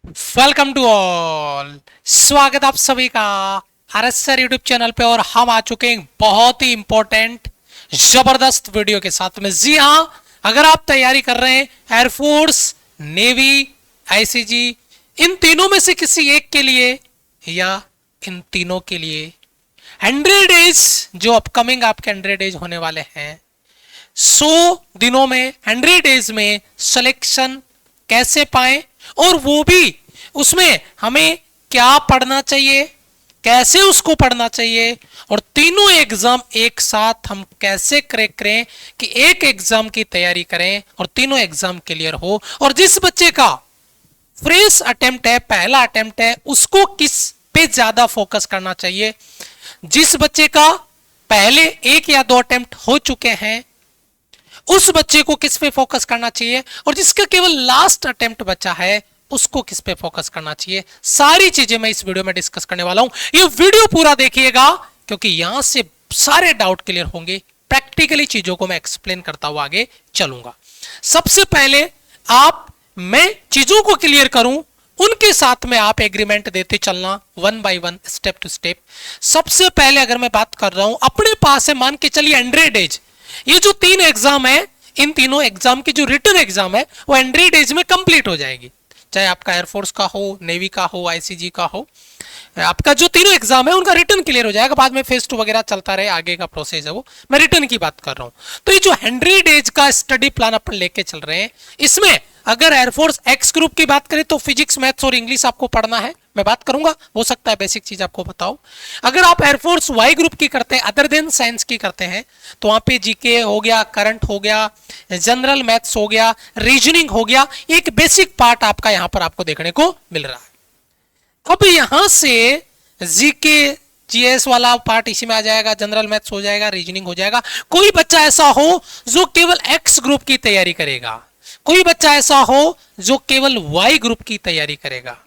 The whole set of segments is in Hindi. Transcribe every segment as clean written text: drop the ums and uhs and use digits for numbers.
Welcome to all. स्वागत आप सभी का आरएस सर यूट्यूब चैनल पे। और हम आ चुके हैं बहुत ही इंपॉर्टेंट जबरदस्त वीडियो के साथ में। जी हां, अगर आप तैयारी कर रहे हैं एयरफोर्स, नेवी, आईसीजी, इन तीनों में से किसी एक के लिए या इन तीनों के लिए 100 डेज जो अपकमिंग आपके 100 डेज होने वाले हैं, 100 दिनों में 100 डेज में सिलेक्शन कैसे पाएं, और वो भी उसमें हमें क्या पढ़ना चाहिए, कैसे उसको पढ़ना चाहिए, और तीनों एग्जाम एक साथ हम कैसे क्रैक करें कि एक एग्जाम की तैयारी करें और तीनों एग्जाम क्लियर हो। और जिस बच्चे का फ्रेश अटेम्प्ट है, पहला अटेम्प्ट है, उसको किस पे ज्यादा फोकस करना चाहिए। जिस बच्चे का पहले एक या दो अटेम्प्ट हो चुके हैं उस बच्चे को किस पे फोकस करना चाहिए, और जिसका केवल लास्ट अटेम्प्ट बचा है उसको किस पे फोकस करना चाहिए। सारी चीजें मैं इस वीडियो में डिस्कस करने वाला हूं। ये वीडियो पूरा देखिएगा क्योंकि यहां से सारे डाउट क्लियर होंगे। प्रैक्टिकली चीजों को मैं एक्सप्लेन करता हुआ आगे चलूंगा। सबसे पहले मैं चीजों को क्लियर करूं, उनके साथ में आप एग्रीमेंट देते चलना, one by one, step to step. सबसे पहले अगर मैं बात कर रहा हूं, अपने पास है, मान के चलिए 100 डेज। ये जो 3 एग्जाम है, इन तीनों एग्जाम की जो रिटन एग्जाम है वो 100 डेज में कंप्लीट हो जाएगी। चाहे आपका एयरफोर्स का हो, नेवी का हो, आईसीजी का हो, आपका जो तीनों एग्जाम है उनका रिटर्न क्लियर हो जाएगा। बाद में फेज 2 वगैरह चलता रहे, आगे का प्रोसेस है वो, मैं रिटर्न की बात कर रहा हूं। तो ये जो 100 डेज का स्टडी प्लान अपन लेके चल रहे हैं, इसमें अगर एयरफोर्स एक्स ग्रुप की बात करें तो फिजिक्स, मैथ्स और इंग्लिश आपको पढ़ना है, मैं बात करूंगा, हो सकता है बेसिक चीज आपको बताऊं। अगर आप एयरफोर्स वाई ग्रुप की करते हैं, अदर देन साइंस की करते हैं, तो वहां पे जीके हो गया, करंट हो गया, जनरल मैथ्स हो गया, रीजनिंग हो गया, एक बेसिक पार्ट आपका यहां पर आपको देखने को मिल रहा है। अब यहां से जीके जीएस वाला पार्ट इसी में आ जाएगा, जनरल मैथ्स हो जाएगा, रीजनिंग हो जाएगा। कोई बच्चा ऐसा हो जो केवल एक्स ग्रुप की तैयारी करेगा, कोई बच्चा ऐसा हो जो केवल वाई ग्रुप की तैयारी करेगा।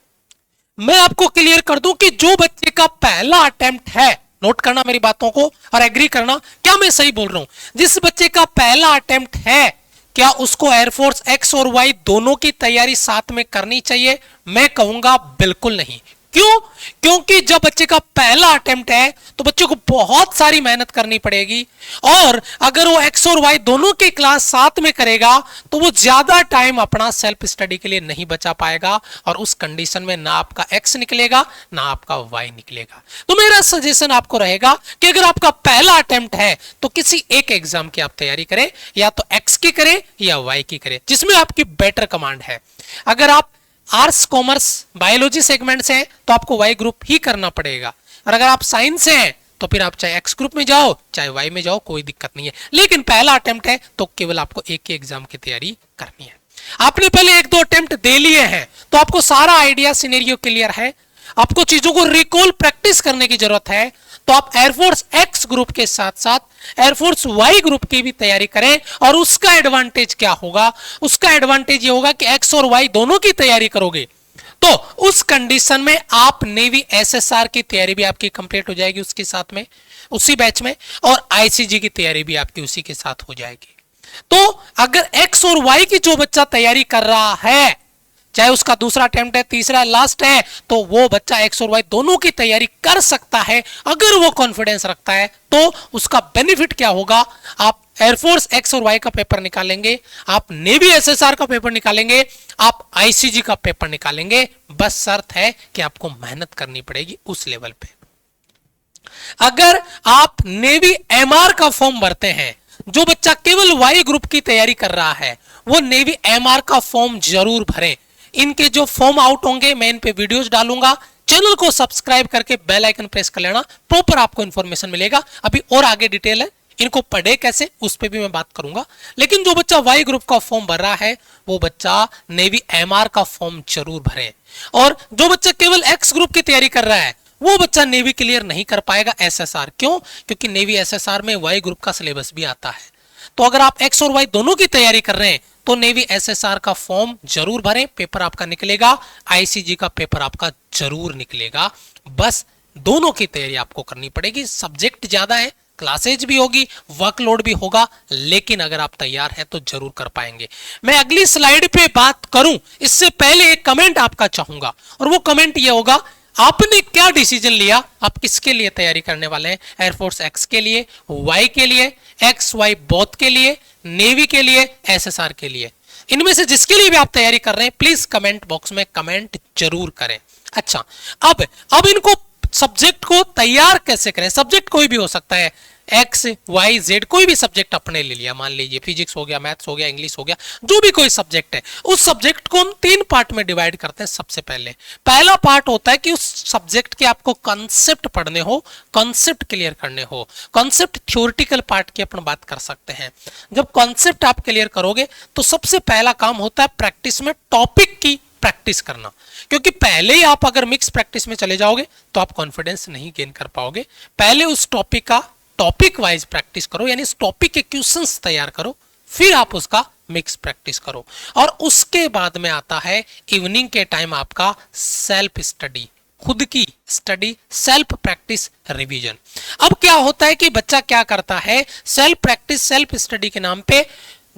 मैं आपको क्लियर कर दूं कि जो बच्चे का पहला अटेम्प्ट है, नोट करना मेरी बातों को और एग्री करना, क्या मैं सही बोल रहा हूं। जिस बच्चे का पहला अटेम्प्ट है, क्या उसको एयरफोर्स एक्स और वाई दोनों की तैयारी साथ में करनी चाहिए? मैं कहूंगा बिल्कुल नहीं। क्यों? क्योंकि जब बच्चे का पहला अटेम्प्ट है तो बच्चे को बहुत सारी मेहनत करनी पड़ेगी, और अगर वो एक्स और वाई दोनों की क्लास साथ में करेगा तो वो ज्यादा टाइम अपना सेल्फ स्टडी के लिए नहीं बचा पाएगा, और उस कंडीशन में ना आपका एक्स निकलेगा ना आपका वाई निकलेगा। तो मेरा सजेशन आपको रहेगा कि अगर आपका पहला अटेम्प्ट है तो किसी एक एग्जाम की आप तैयारी करें, या तो एक्स की करें या वाई की करें, जिसमें आपकी बेटर कमांड है। अगर आप आर्ट्स, कॉमर्स, बायोलॉजी सेगमेंट से हैं तो आपको वाई ग्रुप ही करना पड़ेगा, और अगर आप साइंस से हैं तो फिर आप चाहे एक्स ग्रुप में जाओ चाहे वाई में जाओ, कोई दिक्कत नहीं है। लेकिन पहला अटेम्प्ट है तो केवल आपको एक ही एग्जाम की तैयारी करनी है। आपने पहले एक दो अटेम्प्ट दे लिए हैं तो आपको सारा आइडिया, सिनेरियो क्लियर है, आपको चीजों को रिकॉल, प्रैक्टिस करने की जरूरत है। तो आप एयरफोर्स एक्स ग्रुप के साथ साथ एयरफोर्स वाई ग्रुप की भी तैयारी करें। और उसका एडवांटेज क्या होगा? उसका एडवांटेज ये होगा कि एक्स और वाई दोनों की तैयारी करोगे तो उस कंडीशन में आप नेवी एसएसआर की तैयारी भी आपकी कंप्लीट हो जाएगी उसके साथ में, उसी बैच में, और आईसीजी की तैयारी भी आपकी उसी के साथ हो जाएगी। तो अगर एक्स और वाई की जो बच्चा तैयारी कर रहा है, चाहे उसका दूसरा अटेम्प्ट है, तीसरा, लास्ट है, तो वो बच्चा एक्स और वाई दोनों की तैयारी कर सकता है अगर वो कॉन्फिडेंस रखता है। तो उसका बेनिफिट क्या होगा? आप एयरफोर्स एक्स और वाई का पेपर निकालेंगे, आप नेवी एसएसआर का पेपर निकालेंगे, आप आईसीजी का पेपर निकालेंगे, बस शर्त है कि आपको मेहनत करनी पड़ेगी उस लेवल पे। अगर आप नेवी एमआर का फॉर्म भरते हैं, जो बच्चा केवल वाई ग्रुप की तैयारी कर रहा है वो नेवी एमआर का फॉर्म जरूर भरें। इनके जो फॉर्म आउट होंगे मैं इन पे वीडियोस डालूंगा, चैनल को सब्सक्राइब करके बेल आइकन प्रेस कर लेना, प्रॉपर आपको इंफॉर्मेशन मिलेगा। अभी और आगे डिटेल है, इनको पढ़े कैसे उस पर भी मैं बात करूंगा। लेकिन जो बच्चा वाई ग्रुप का फॉर्म भर रहा है वो बच्चा नेवी एमआर का फॉर्म जरूर भरे, और जो बच्चा केवल एक्स ग्रुप की तैयारी कर रहा है वो बच्चा नेवी क्लियर नहीं कर पाएगा एसएसआर। क्यों? क्योंकि नेवी एसएसआर में वाई ग्रुप का सिलेबस भी आता है। तो अगर आप एक्स और वाई दोनों की तैयारी कर रहे हैं तो नेवी एसएसआर का फॉर्म जरूर भरें, पेपर आपका निकलेगा, आईसीजी का पेपर आपका जरूर निकलेगा। बस दोनों की तैयारी आपको करनी पड़ेगी। सब्जेक्ट ज्यादा है, क्लासेज भी होगी, वर्कलोड भी होगा, लेकिन अगर आप तैयार हैं तो जरूर कर पाएंगे। मैं अगली स्लाइड पे बात करूं इससे पहले एक कमेंट आपका चाहूंगा, और वो कमेंट ये होगा, आपने क्या डिसीजन लिया, आप किसके लिए तैयारी करने वाले हैं? एयरफोर्स एक्स के लिए, वाई के लिए, एक्स वाई बोथ के लिए, नेवी के लिए, एसएसआर के लिए? इनमें से जिसके लिए भी आप तैयारी कर रहे हैं प्लीज कमेंट बॉक्स में कमेंट जरूर करें। अच्छा, अब इनको सब्जेक्ट को तैयार कैसे करें? सब्जेक्ट कोई भी हो सकता है, एक्स वाई जेड, कोई भी सब्जेक्ट अपने ले लिया, मान लीजिए फिजिक्स हो गया, मैथ्स हो गया, इंग्लिश हो गया, जो भी कोई सब्जेक्ट है, उस सब्जेक्ट को हम 3 पार्ट में डिवाइड करते हैं। सबसे पहला पार्ट होता है कि उस सब्जेक्ट के आपको कॉन्सेप्ट पढ़ने हो, कॉन्सेप्ट क्लियर करने हो। कॉन्सेप्ट थ्योरेटिकल पार्ट की अपन बात कर सकते हैं। जब कॉन्सेप्ट आप क्लियर करोगे तो सबसे पहला काम होता है प्रैक्टिस में टॉपिक की प्रैक्टिस करना, क्योंकि पहले ही आप अगर मिक्स प्रैक्टिस में चले जाओगे तो आप कॉन्फिडेंस नहीं गेन कर पाओगे। पहले उस टॉपिक का टॉपिक वाइज प्रैक्टिस करो, यानी इस टॉपिक के क्वेश्चंस तैयार करो, फिर आप उसका मिक्स प्रैक्टिस करो। और उसके बाद में आता है इवनिंग के टाइम आपका सेल्फ स्टडी, खुद की स्टडी, सेल्फ प्रैक्टिस, रिवीजन। अब क्या होता है कि बच्चा क्या करता है, सेल्फ प्रैक्टिस सेल्फ स्टडी के नाम पे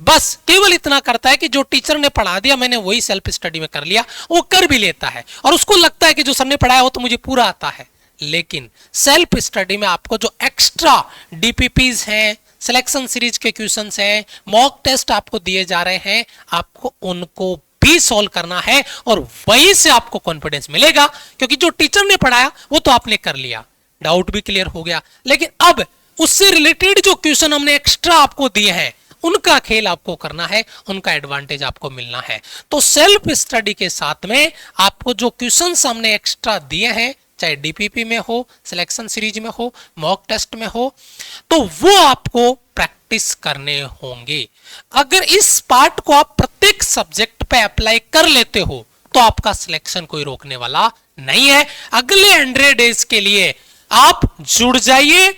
बस केवल इतना करता है कि जो टीचर ने पढ़ा दिया मैंने वही सेल्फ स्टडी में कर लिया, वो कर भी लेता है और उसको लगता है कि जो सर ने पढ़ाया वो तो मुझे पूरा आता है। लेकिन सेल्फ स्टडी में आपको जो एक्स्ट्रा डीपीपीज हैं, सिलेक्शन सीरीज के क्वेश्चंस हैं, मॉक टेस्ट आपको दिए जा रहे हैं, आपको उनको भी सॉल्व करना है और वहीं से आपको कॉन्फिडेंस मिलेगा, क्योंकि जो टीचर ने पढ़ाया वो तो आपने कर लिया, डाउट भी क्लियर हो गया। लेकिन अब उससे रिलेटेड जो क्वेश्चन हमने एक्स्ट्रा आपको दिए हैं उनका खेल आपको करना है, उनका एडवांटेज आपको मिलना है। तो सेल्फ स्टडी के साथ में आपको जो क्वेश्चंस हमने एक्स्ट्रा दिए हैं, चाहे डीपीपी में हो, सिलेक्शन सीरीज में हो, मॉक टेस्ट में हो, तो वो आपको प्रैक्टिस करने होंगे। अगर इस पार्ट को आप प्रत्येक सब्जेक्ट पे अप्लाई कर लेते हो तो आपका सिलेक्शन कोई रोकने वाला नहीं है। अगले 100 डेज के लिए आप जुड़ जाइए,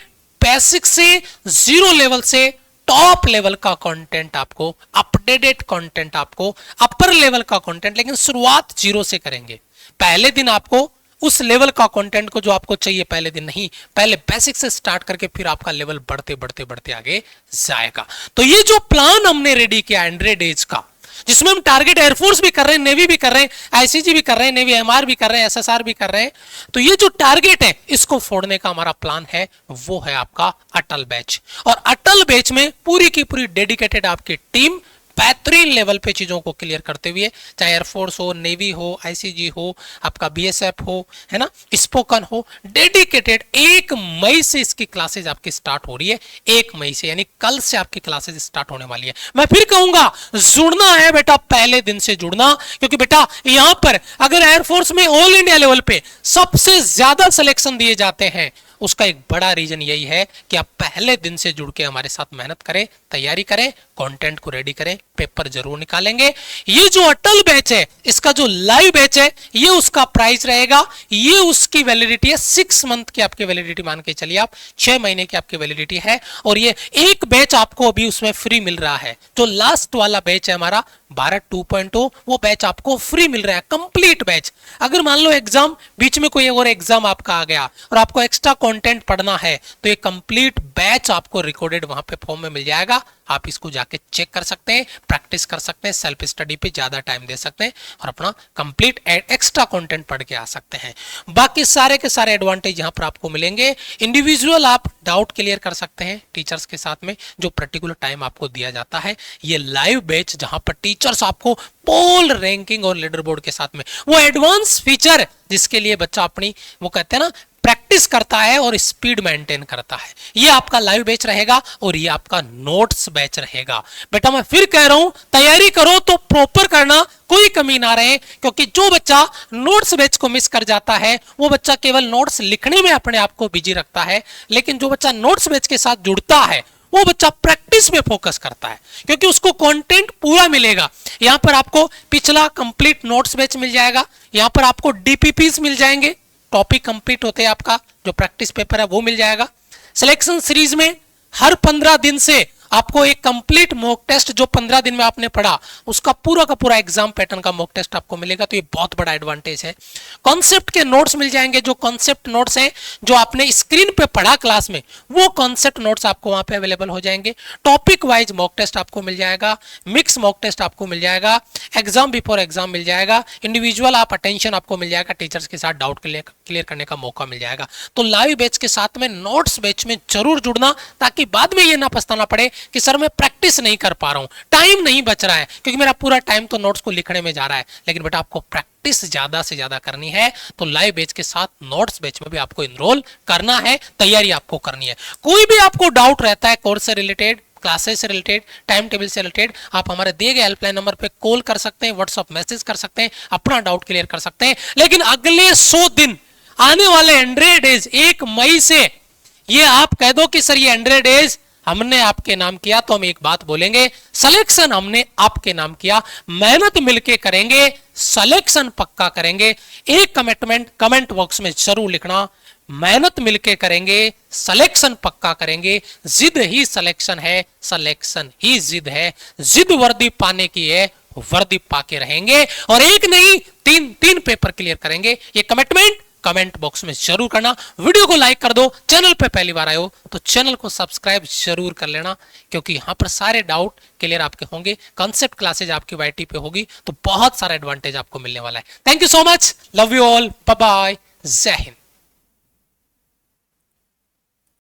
बेसिक से, जीरो लेवल से टॉप लेवल का कंटेंट आपको, अपडेटेड कंटेंट आपको, अपर लेवल का कंटेंट, लेकिन शुरुआत जीरो से करेंगे। पहले दिन आपको उस लेवल का कंटेंट को जो आपको चाहिए पहले दिन नहीं, पहले बेसिक से स्टार्ट करके फिर आपका लेवल बढ़ते बढ़ते बढ़ते आगे जाएगा। तो ये जो प्लान हमने रेडी किया 100 डेज का, जिसमें हम टारगेट एयरफोर्स भी कर रहे हैं, नेवी भी कर रहे हैं, आईसीजी भी कर रहे हैं, नेवी एमआर भी कर रहे हैं, एसएसआर भी कर रहे हैं, तो ये जो टारगेट है इसको फोड़ने का हमारा प्लान है, वो है आपका अटल बैच। और अटल बैच में पूरी की पूरी डेडिकेटेड आपकी टीम बेहतरीन लेवल पे चीजों को क्लियर करते हुए, चाहे एयरफोर्स हो, नेवी हो, आईसीजी हो, आपका बीएसएफ हो, है ना, स्पोकन हो, डेडिकेटेड 1 मई से इसकी क्लासेज आपकी स्टार्ट हो रही है। 1 मई से यानी कल से आपकी क्लासेज स्टार्ट होने वाली है। मैं फिर कहूंगा जुड़ना है बेटा, पहले दिन से जुड़ना, क्योंकि बेटा यहां पर अगर एयरफोर्स में ऑल इंडिया लेवल पे सबसे ज्यादा सिलेक्शन दिए जाते हैं, उसका एक बड़ा रीजन यही है कि आप पहले दिन से जुड़ के हमारे साथ मेहनत करें, तैयारी करें, कंटेंट को रेडी करें, पेपर जरूर निकालेंगे। ये जो अटल बैच है, इसका जो लाइव बैच है, ये उसका प्राइस रहेगा, ये उसकी वैलिडिटी है 6 मंथ की आपकी वैलिडिटी मान के चलिए आप, 6 महीने की आपकी वैलिडिटी है। और ये एक बैच आपको अभी उसमें फ्री मिल रहा है, जो लास्ट वाला बैच है हमारा भारत 2.0, वो बैच आपको फ्री मिल रहा है, कंप्लीट बैच। अगर मान लो एग्जाम बीच में कोई और एग्जाम आपका आ गया और आपको एक्स्ट्रा कंटेंट पढ़ना है, तो ये कंप्लीट बैच आपको रिकॉर्डेड वहां पे फॉर्म में मिल जाएगा। आप इसको जाके चेक कर सकते हैं, प्रैक्टिस कर सकते हैं, सेल्फ स्टडी पे ज्यादा टाइम दे सकते हैं और अपना कंप्लीट एक्स्ट्रा कंटेंट पढ़ के आ सकते हैं। बाकी सारे के सारे एडवांटेज यहाँ पर आपको मिलेंगे। इंडिविजुअल आप डाउट क्लियर कर सकते हैं टीचर्स के साथ में, जो पर्टिकुलर टाइम आपको दिया जाता है। ये लाइव बैच जहां पर टीचर्स आपको पोल रैंकिंग और लीडर बोर्ड के साथ में वो एडवांस फीचर, जिसके लिए बच्चा अपनी वो कहते हैं ना प्रैक्टिस करता है और स्पीड मेंटेन करता है, ये आपका लाइव बैच रहेगा और ये आपका नोट्स बैच रहेगा। बेटा मैं फिर कह रहा हूं, तैयारी करो तो प्रॉपर करना, कोई कमी ना रहे, क्योंकि जो बच्चा नोट्स बैच को मिस कर जाता है वो बच्चा केवल नोट्स लिखने में अपने आप को बिजी रखता है, लेकिन जो बच्चा नोट्स बैच के साथ जुड़ता है वो बच्चा प्रैक्टिस में फोकस करता है, क्योंकि उसको कंटेंट पूरा मिलेगा। यहां पर आपको पिछला कंप्लीट नोट्स बैच मिल जाएगा, यहां पर आपको डीपीपीज मिल जाएंगे, टॉपिक कंप्लीट होते हैं, आपका जो प्रैक्टिस पेपर है वो मिल जाएगा। सिलेक्शन सीरीज में हर 15 दिन से आपको एक कंप्लीट मॉक टेस्ट जो 15 दिन में आपने पढ़ा उसका पूरा का पूरा एग्जाम पैटर्न का मॉक टेस्ट आपको मिलेगा, तो ये बहुत बड़ा एडवांटेज है। कॉन्सेप्ट के नोट्स मिल जाएंगे, जो कॉन्सेप्ट नोट्स हैं जो आपने स्क्रीन पे पढ़ा क्लास में, वो कॉन्सेप्ट नोट्स आपको वहां पे अवेलेबल हो जाएंगे। टॉपिक वाइज मॉक टेस्ट आपको मिल जाएगा, मिक्स मॉक टेस्ट आपको मिल जाएगा, एग्जाम बिफोर एग्जाम मिल जाएगा, इंडिविजुअल आप अटेंशन आपको मिल जाएगा, टीचर्स के साथ डाउट क्लियर करने का मौका मिल जाएगा। तो लाइव बैच के साथ में नोट्स बैच में जरूर जुड़ना, ताकि बाद में ये ना पछताना पड़े कि सर मैं प्रैक्टिस नहीं कर पा रहा हूं, टाइम नहीं बच रहा है, क्योंकि मेरा पूरा टाइम तो नोट्स को लिखने में जा रहा है। लेकिन बेटा आपको प्रैक्टिस ज्यादा से ज्यादा करनी है, तो लाइव बैच के साथ नोट्स बैच में भी आपको इनरोल करना है, तैयारी आपको करनी है। कोई भी आपको डाउट रहता है कोर्स से रिलेटेड, क्लासेस से रिलेटेड, टाइम टेबल से रिलेटेड, आप हमारे दिए गए हेल्पलाइन नंबर पे कॉल कर सकते हैं, व्हाट्सएप मैसेज कर सकते हैं, अपना डाउट क्लियर कर सकते हैं। लेकिन अगले 100 दिन आने वाले 100 डेज 1 मई से ये आप कह दो कि सर ये 100 डेज हमने आपके नाम किया, तो हम एक बात बोलेंगे, सिलेक्शन हमने आपके नाम किया, मेहनत मिलके करेंगे, सिलेक्शन पक्का करेंगे। एक कमिटमेंट कमेंट बॉक्स में जरूर लिखना, मेहनत मिलके करेंगे, सिलेक्शन पक्का करेंगे, जिद ही सिलेक्शन है, सिलेक्शन ही जिद है, जिद वर्दी पाने की है, वर्दी पाके रहेंगे, और एक नहीं तीन पेपर क्लियर करेंगे। ये कमिटमेंट कमेंट बॉक्स में जरूर करना। वीडियो को लाइक कर दो, चैनल पे पहली बार आए हो तो चैनल को सब्सक्राइब जरूर कर लेना, क्योंकि यहां पर सारे डाउट क्लियर आपके होंगे, कॉन्सेप्ट क्लासेज आपकी वाईटी पे होगी, तो बहुत सारा एडवांटेज आपको मिलने वाला है। Thank you so much, love you all, bye bye, जय हिंद।